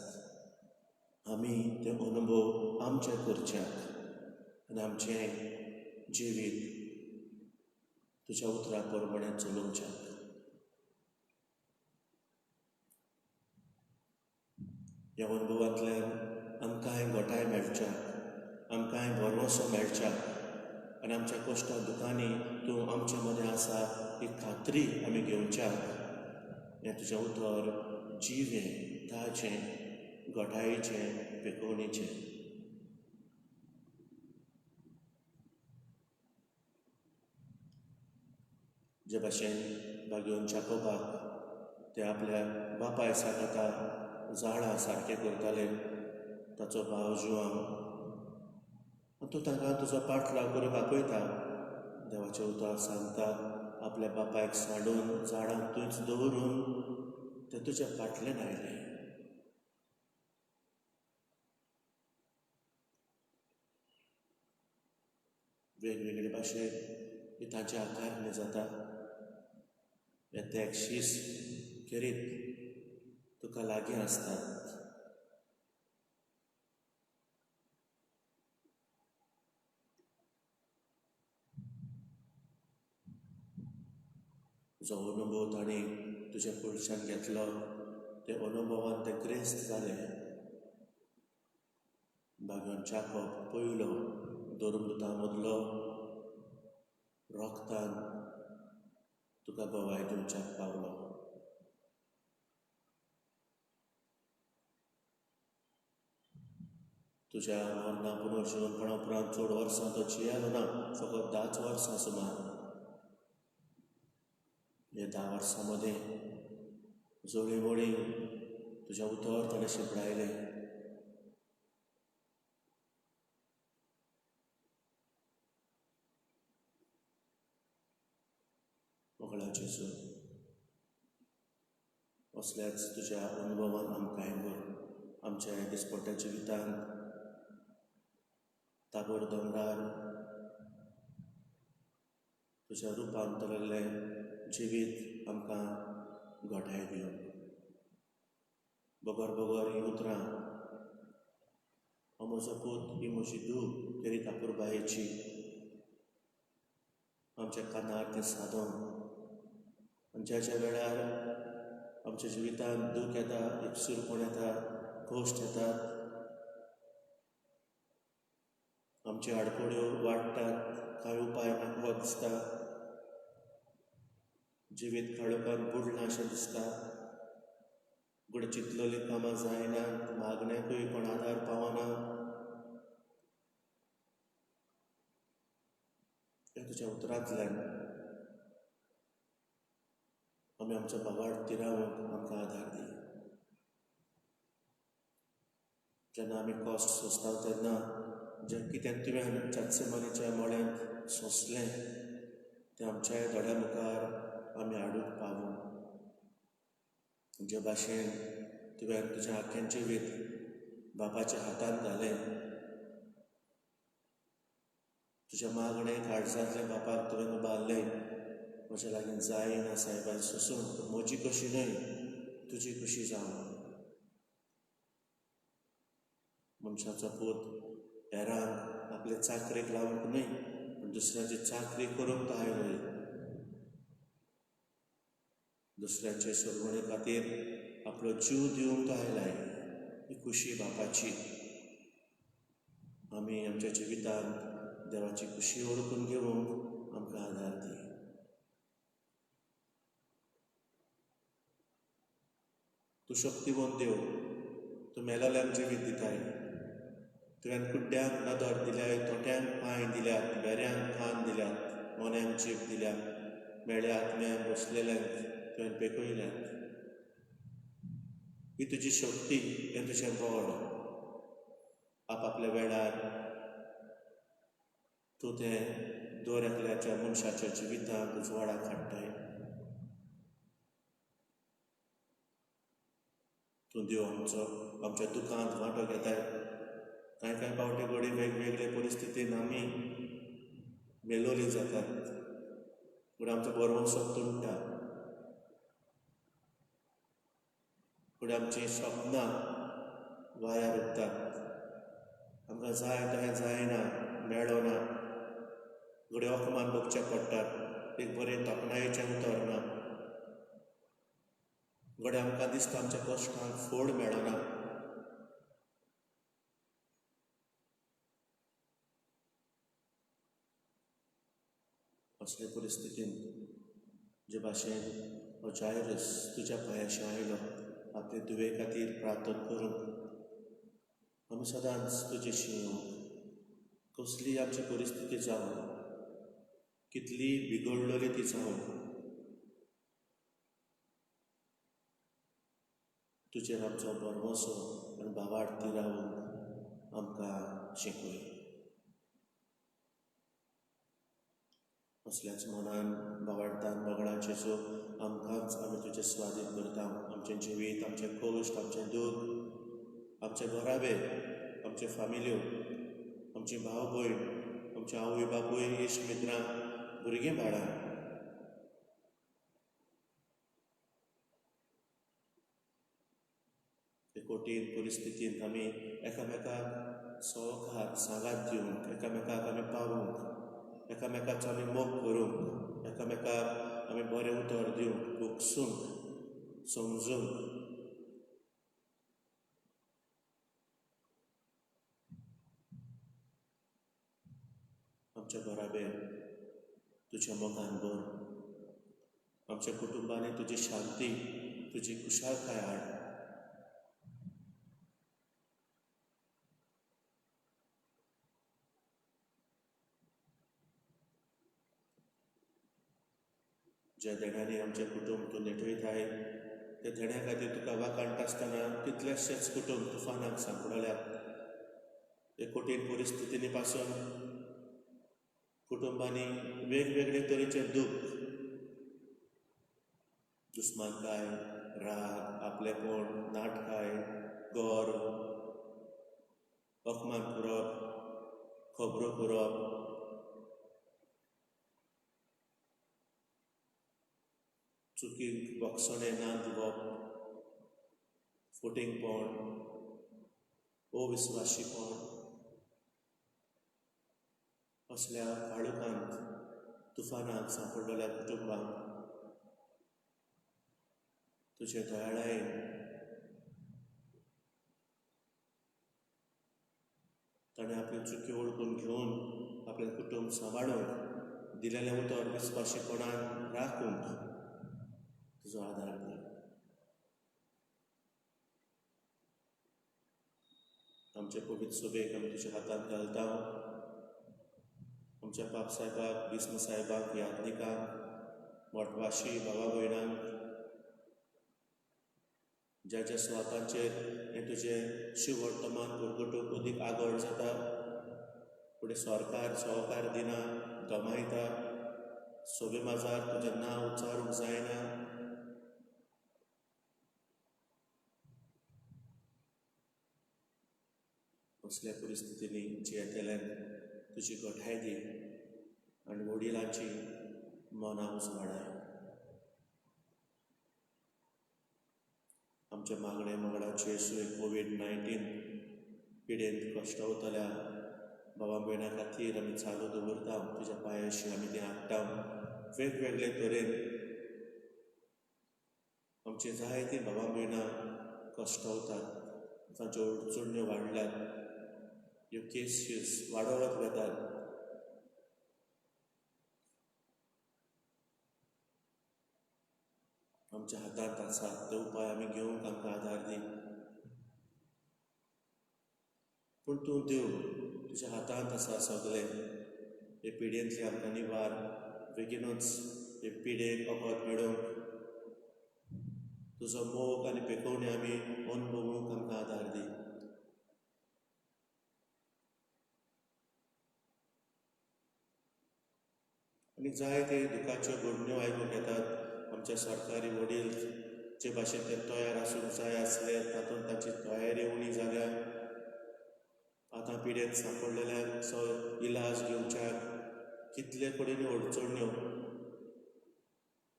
आमी ते अनुभव आमचे करच्याक आनी आमचें जिवीत तुज्या उतरा प्रमाणें चलोवच्याक. ह्या अनुभवांतल्यान आमकांय घोटाय मेळच्याक, आमकांय भरवंसो मेळच्याक आनी आमच्या कश्टा दुखांनी तूं आमचे मदें आसा ही खात्री आमी घेवच्याक हें तुजें उतर जिवें, ताजें, घोटायेचें, पेखोवणीचें. जे भाशेन भाग्यवंत जाकोबाक ते आपल्या बापाय सांगता झाडां सारकें करताले, ताचो भाव जुआंव तूं तांकां तुजो पाटलाव करूंक आपयता. देवाचें उतर सांगता आपल्या बापायक सांडून झाडांक थंयच दवरून ते तुज्या फाटल्यान आयले. वेगवेगळे भाशेन ही तांचे आकारणी जाता. हे शीस करीत तुका लागीं आसतात. जो अनुभव ताणी तुज्या कडच्यान घेतलो ते अनुभवान ते ग्रेस्त जाले. भाग्यवंत जाकोब पयलो धर्मदुता मदलो रोगतान तुका बोवाय दिवच्याक पावलो. तुज्या मरणा पुनर्जीवनपणा उपरांत चड वर्सां तो जियेलो ना, फकत 10 वर्सां सुमार. हे 10 वर्सां मदें जोळी मोळी तुज्या उतर ताणें शिपडायले. मोगळा जेजू, असल्याच तुज्या अनुभवान आमकांय गर आमच्या दिसपट्ट्या जिवितांत ताबोर दोंगरार तुज्या रुपांतरल्लें जिवीत आमकां घोटाय दिवं. बोगोर बोगोर हीं उतरां, हो म्हजो पूत, ही म्हजी धूव तरी काकुरबायेची, आमच्या कानार तें सादोन आनी ज्या ज्या वेळार आमच्या जिवितांत दूख येता, एकसूरपण येता, गोश्ट येतात, आमच्यो आडकोड्यो वाडटात, कांय उपाय नाकवो दिसता, जिवीत काळोखान बुडलां अशें दिसता, घडये चिंतलोलीं कामां जायनात, मागण्याकूय कोण आदार पावना, ह्या तुज्या उतरांतल्यान आमी आमच्या बाबाड तिरावंक आमकां आदार दी. जेन्ना आमी कॉस्ट सोंसता तेन्ना जें कितें तुवें चात्सेमानीच्या मोळ्यांत सोंसलें तें आमच्याय दोळ्या मुखार आमी हाडूंक पावूं. जे भाशेन तुवें तुजें आख्खें जिवीत बापाच्या हातांत घालें, तुज्या मागणेक काळजांतल्या बापाक तुवें उबारलें, म्हज्या लागीं जायना सायबा सोंसून, म्हजी कशी न्हय तुजी कशी जावं. मनशाचो पूत हेरांक आपले चाकरेक लावंक न्हय, पूण दुसऱ्याची चाकरी करूंक तो आयलोय. दुसऱ्याचे सोडवणे खातीर आपलो जीव दिवंक तो आयलाय. ही खुशी बापाची. आमी आमच्या जिवितांत देवाची खुशी ओळखून घेवंक आमकां आदार दी. तूं शक्तिवंत देव, तूं मेलोल्यांक जिवीत दिताय. तुवें कुड्ड्यांक नदर दिल्याय, तोट्यांक पांय दिल्यात, बेऱ्यांक कान दिल्यात, मोन्यांक जीब दिल्यात, मेळ्या आत्म्यांक बसलेल्यांक तुवें पेकयल्यात. ही तुजी शक्ती, हें तुजें बळ. आपआपल्या वेळार तूं तें दर एकल्याच्या मनशाच्या जिवितांत उजवाडाक हाडटाय. तूं देव आमच्या दुखांत वांटो घेताय. कांय कांय पावटी घडी वेगवेगळे परिस्थितीन आमी मेलोलीं जातात, पूण आमचो बरवंसो तुट्टा, पूण आमचीं स्वप्नां वाऱ्यार उडटात. आमकां जाय तें जायना, मेळना, घडये अपमान भोगचे पडटात, एक बरें तोखणायेचें उतर ना, घडये आमकां दिसता आमच्या कश्टांक फोड मेळना. असले परिस्थितीन जे भाशेन हो जायरस तुज्या पांयाशी आयलो आपले दुवे खातीर प्रार्थना करूंक, आमी सदांच तुजेशी येवंक. कसली आमची परिस्थिती जावं, कितली बिगडलेली ती जावं, तुजेर आमचो बरवंसो आनी बाबाड तिरावंक आमकां शिकय. असल्याच मनान बाबाडतान मोगळा जेजू आमकांच आमी तुजें स्वाधीन करता. आमचें जिवीत, आमचें कश्ट, आमचें दूख, आमचे घोराबे, आमच्यो फामिल्यो, आमचीं भाव भयण, आमचे आवय बापूय, इश्ट मित्रां, भुरगीं बाळां, हे कठीण परिस्थितींत आमी एकामेकाक सहकार सांगात दिवंक, एकामेकाक आमी पावूंक, एकामेकाचो आमी मोग करूंक, एकामेकाक आमी बरें उतर दिवंक, भोगसूंक, समजूंक, आमच्या घोराबे तुज्या मोगान भर. आमच्या कुटुंबाने तुझी शांती, तुझी कुशालकाय हाड. ज्या देण्याने आमचे कुटुंब तूं नेटयताय त्या देण्या खातीर तुका वाकाणटा आसतना कितलेशेच कुटुंब तुफानाक सांपडल्यात. हे कठीण परिस्थितींनी पासून कुटुंबांनी वेगवेगळे तरेचे दुख, दुस्मानकाय, राग, आपलेपण, नाटकाय, गौर, अपमान करप, खबरो करप, चुकीक बक्षणे ना दिवप, फटिंगपण, अविस्वाशीपण असल्या काळुकांत तुफानाक सांपडलेल्या कुटुंबांक तुजे दयाळायेन ताणें आपली चुकी ओळखून घेवन आपले कुटुंब सांबाळून दिलेलें उतर विस्वाशीपणान राखूंक तुजो आदार दी. आमचे पवित्र सभेक आमी तुज्या हातांत घालता. आमच्या बाप साहेबाक, बिस्म साहेबाक, याज्ञिकांक, मोठवाशी भावा भयणांक, ज्या ज्या सुवातांचेर हें तुजें शिव वर्तमान घुरघुटूंक अदीक आगोड जाता, फुडें सरकार सहकार दिना, दमायता, सभे माजार तुजें नांव उच्चारूंक जायना, असल्या परिस्थितींनी जियेतेल्यान तुजी घोटाय दी आनी वडिलांची मनां उजवाडाय. आमचे मागणे मंगळाचे येशू कोविड-19 पिडेंत कश्टावतल्या भावां भयणां खातीर आमी चालू दवरता. तुज्या पांयाशी आमी तें हाडटा. वेगवेगळे तरेन आमची जायतीं भावां भयणां कश्टावतात. तांच्यो अडचण्यो वाडल्यात, ह्यो केसीस वाडत वेतात. आमच्या हातांत आसा ते उपाय आमी घेवंक आमकां आदार दी. पूण तूं देव, तुज्या हातांत आसा सगळें. हे पिडेंतली आमकां निवार, बेगीनूच हे पिडेक वखद मेळूंक तुजो मोग आनी पेखवणी आमी अनुभवूंक आमकां आदार दी. आनी जायते दुखाच्यो घडण्यो आयकूंक येतात. आमचे सरकारी वडील जे भाशेन ते तयार आसूंक जाय आसले तातूंत तांची तयारी उणी जाल्या. आतां पिडेंत सांपडलेल्यांक इलाज घेवच्याक कितले कडेन अडचण्यो.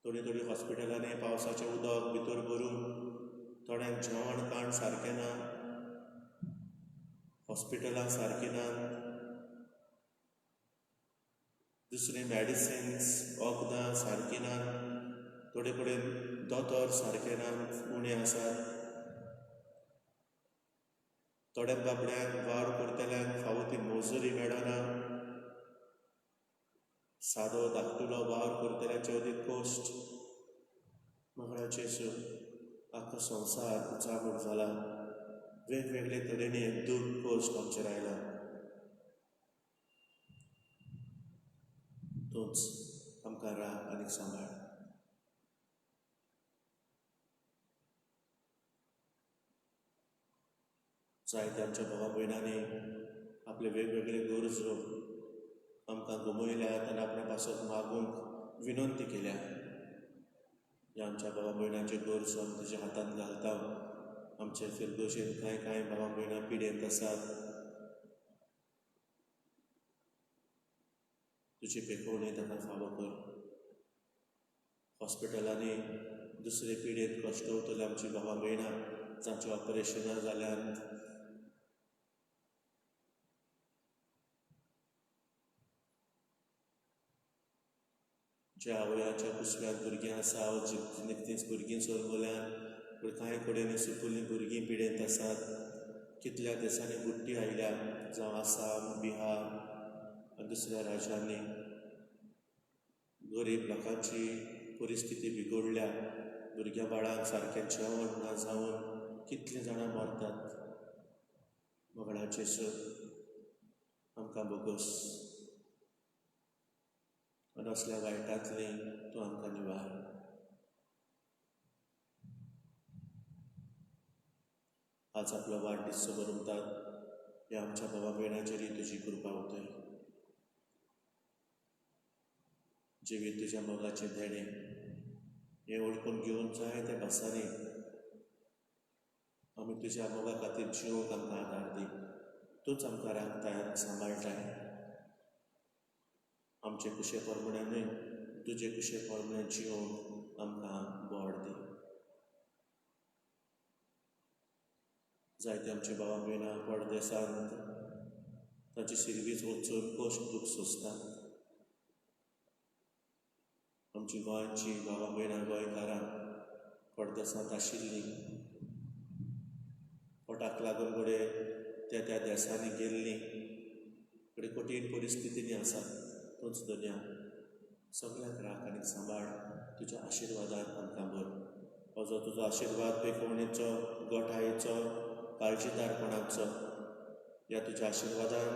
थोडी हॉस्पिटलांनी पावसाचें उदक भितर भरून थोड्यांक जेवण खाण सारकें ना, हॉस्पिटलां सारकीं नात, दुसरी मॅडिसिन्स वखदां सारकीं नात, थोडे कडेन दोतोर सारके नात, उणे आसात. थोड्या बाबड्यांक वावर करतल्यांक फावो ती मजुरी मेळना. सादो धाकटुलो वावर करतल्याचे अदीक कोश्ट. मंगळाचे येशू आख्खो संवसार उचाबूड जाला. वेगवेगळे तरेनी दूख कोश्ट आमचेर आयला. तूंच आमकां राख आनी सांबाळ. जायत्या आमच्या भावा भयणांनी आपले वेगवेगळे गरजो आमकां गमयल्यात आनी आपणे पासत मागूंक विनंती केल्या. ह्या आमच्या भावा भयणांचे गरजो आमी तुज्या हातांत घालता. आमचे फिरगोशेन कांय भावा भयणां पिडेंत आसात. तुजी पेखवणी तांकां फावो कर. हॉस्पिटलांनी दुसरे पिडेंत कश्टावतले आमची भावा भयणां जांची ऑपरेशनां जाल्यांत, ज्या आवयांच्या कुसव्यांत भुरगीं आसा, निकतींच भुरगीं जल्मल्यान, पूण कांय कडेन सुकुलीं भुरगीं पिडेंत आसात. कितल्या देशांनी बुड्डी आयल्या, जावं आसाम, बिहार आनी दुसऱ्या राज्यांनी. गरीब लोकांची परिस्थिती बिगडल्या, भुरग्या बाळांक सारकें जेवण ना जावन कितलीं जाणां मरतात. मोगळाचेर आमकां बोगस. आनी असल्या वायटांतली तूं आमकां निवार. आज आपलो वाडदीस मनयतात हे आमच्या भावा भयणाचेरय तुजी कृपा उतय. जिवीत तुज्या मोगाचे देणे हे ओळखून घेवन जाय ते भासांनी आमी तुज्या मोगा खातीर जिवंक आमकां आदार दी. तूंच आमकां राखताय, सांबाळटाय. आमचे कुशे प्रमाणे न्हय, तुजे कुशे प्रमाणे जिवंक आमकां बोड दी. जायते आमचे भावा भयणां पडदेसांत ताची सिरवीज वचून कश्ट दूख सोंसतात. आमची गोंयची भावा भयणां गोंयकारां पडदेसांत आशिल्लीं, पोटाक लागून घडये त्या देशांनी गेल्लीं, कडेन कठीण परिस्थितींनी आसात. तूंच दुनिया सगळ्यांक राख आनी सांबाळ. तुज्या आशिर्वादान आमकां भर. हो जो तुजो आशिर्वाद बेकवणेचो, गोठायेचो, काळजीदारपणाचो, ह्या तुज्या आशिर्वादान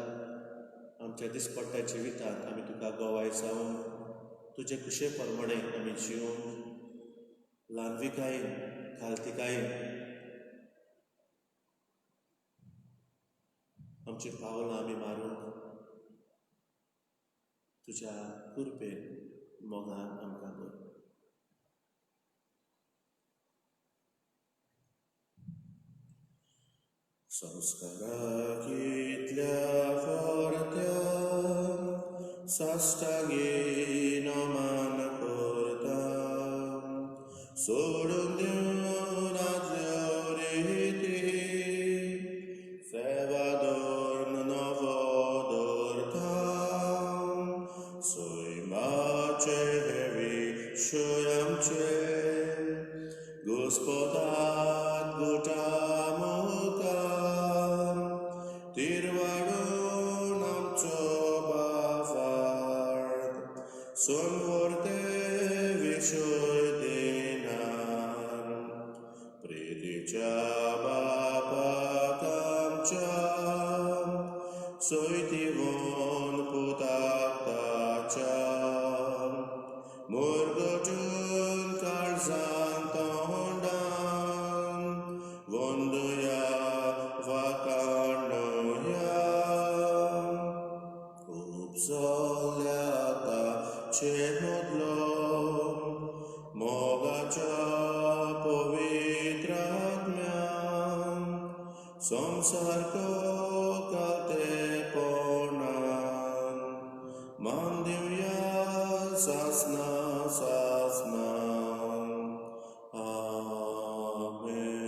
आमच्या दिसपट्ट्या जिवितांत आमी तुका गोवाय जावन तुजे कुशे प्रमाणे आमी जिवंक ल्हानविकायेन, घालतिकायेन आमची पावलां आमी मारूंक तुज्या कृपेन मोगान आमकां भर. संस्काराक इतल्या परत्या साश्टांगेन मान करता, सोडून दिवन आदल्यो रिती सेवा धर्म नवो धरता. सैमाचे हे विशय आमचे घुस्पतात गोठा तिरवाडून आमचो बाफार्द सोनवरते विशय देनार. प्रितीच्या बापाक आमच्या सोयतीवन पुताक ताच्या मुरगोजून काळजान तोंडान वंदुया मोगाच्या पवित्र आत्म्यान संसार कातेपणान मान दिवया सासना आमेन.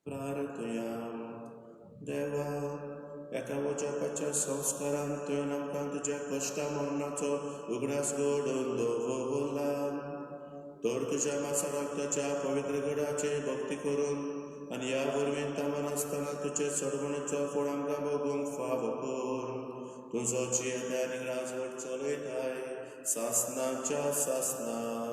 प्रार्थया. देवा, एका वचपाच्या संस्कारान तुवें आमकां तुज्या कश्टा मरणाचो उगडास घडोवन दवरला. तर तुज्या मासा रक्ताच्या पवित्र गडाचे भक्ती करून आनी ह्या वरवीं तामान आसतना तुजे सडवणेचो फळ आमकां भोगूंक फावो कर. तुजो जियेते आनी राजवट चलयताय सासनाच्या सासना.